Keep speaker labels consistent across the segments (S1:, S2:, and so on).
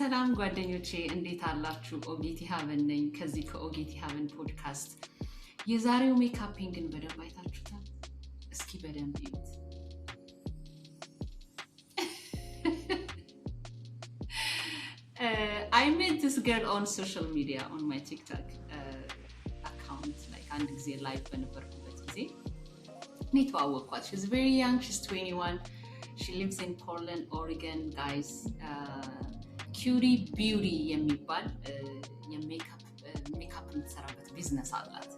S1: ሰላም ጓደኞቼ እንዴት አላችሁ? ኦጌቲ ሃቨን ነኝ ከዚህ ከኦጌቲ ሃቨን ፖድካስት። የዛሬው ሜካፒንግን በደንብ አይታችሁታል? እስኪ በደንብ እዩት። I met this girl on social media on my TikTok account like አንድ ጊዜ ላይቭ በነበርኩበት ጊዜ ተዋወቅኳት። She's very young, she's 21. She lives in Portland, Oregon, guys. Cutie Beauty የሚባል የሜካፕ የምትሰራበት ቢዝነስ አላት።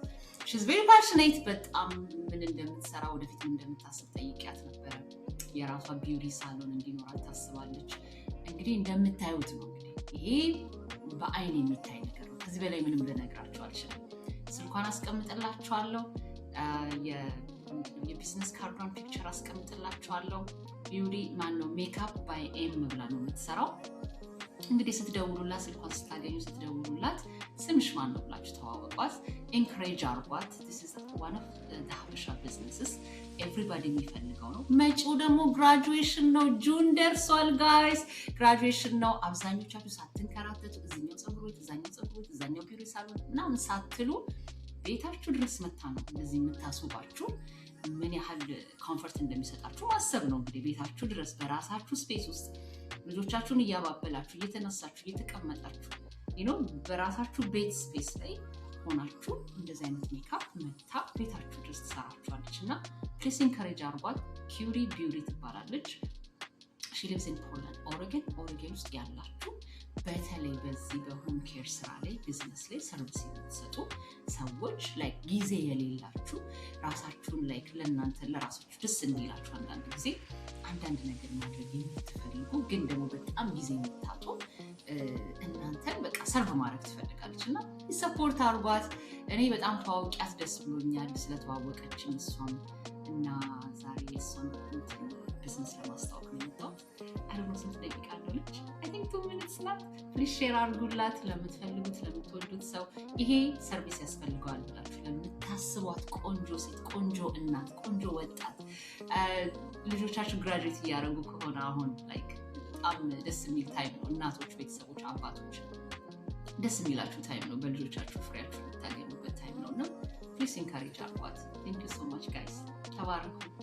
S1: She's very passionate, በጣም ምን እንደምትሰራ ወደፊት ምን እንደምታስብ ጠይቂያት ነበር። የራሷ ቢዩቲ ሳሎን እንዲኖራት ታስባለች። እንግዲህ እንደምታዩት ነው። ይሄ በአይን የሚታይ ነገር ነው። ከዚህ በላይ ምንም ልነግራችሁ አልችልም። ስልኳን አስቀምጥላችኋለሁ። የቢዝነስ ካርዷን ፒክቸር አስቀምጥላችኋለሁ። ቢዩቲ ማነው ሜካፕ ባይ ኤም ብላ ነው የምትሰራው። እንግዲህ ስትደውሉላት ስልኳን ስታገኙ ስትደውሉላት ስምሽ ማን ነው ብላችሁ ተዋወቋት። ኢንካሬጅ አርጓት። this is one of the Habesha businesses everybody የሚፈልገው ነው። መጪው ደግሞ ግራጁዌሽን ነው። ጁን ደርሷል ጋይስ። ግራጁዌሽን ነው። አብዛኞቻችሁ ሳትንከራተቱ እዚህኛው ፀጉር ቤት እዛኛው ቢዩቲ ሳሎን ምናምን ሳትሉ ቤታችሁ ድረስ መታ ነው እንደዚህ የምታስውባችሁ። ምን ያህል ኮምፎርት እንደሚሰጣችሁ ማሰብ ነው። እንግዲህ ቤታችሁ ድረስ በራሳችሁ ስፔስ ውስጥ ልጆቻችሁን እያባበላችሁ እየተነሳችሁ እየተቀመጣችሁ በራሳችሁ ቤት ስፔስ ላይ ሆናችሁ እንደዚህ አይነት ሜካፕ መታ ቤታችሁ ድረስ ትሰራችኋለች። እና ፕሊስ ኢንካሬጅ አርጓት። ኪውሪ ቢዩቲ ትባላለች። she lives in Portland, Oregon ውስጥ ያላችሁ በተለይ በዚህ በሆም ኬር ስራ ላይ ቢዝነስ ላይ ሰርቪስ የምትሰጡ ሰዎች ላይክ ጊዜ የሌላችሁ ራሳችሁን ላይክ ለራሳችሁ ደስ እንዲላችሁ አንዳንድ ነገር ማድረግ የምትፈልጉ ግን ደግሞ በጣም ጊዜ የምታጡ እናንተን በቃ ሰርቭ ማድረግ ትፈልጋለች እና ሰፖርት አርጓት። እኔ በጣም ተዋውቂያት ደስ ብሎኛል ስለተዋወቀችን እሷም እና ዛሬ እሷን ቢዝነስ ለማስታወቅ ነው የመጣሁት። አሁን ስንት ደቂቃ አለች? I think 2 minutes ናት። ፕሊዝ ሼር አድርጉላት ለምትፈልጉት ለምትወዱት ሰው። ይሄ ሰርቪስ ያስፈልገዋል ብላችሁ ለምታስቧት ቆንጆ ሴት፣ ቆንጆ እናት፣ ቆንጆ ወጣት ልጆቻችሁ ግራጁዌት እያደረጉ ከሆነ አሁን ላይክ በጣም ደስ የሚል ታይም ነው። እናቶች፣ ቤተሰቦች፣ አባቶች ደስ የሚላችሁ ታይም ነው። በልጆቻችሁ ፍሬያችሁ የምታገኙበት ታይም ነው እና ፕሊዝ ኢንካሬጅ አድርጓት። Thank you so much guys. ተባረኩ።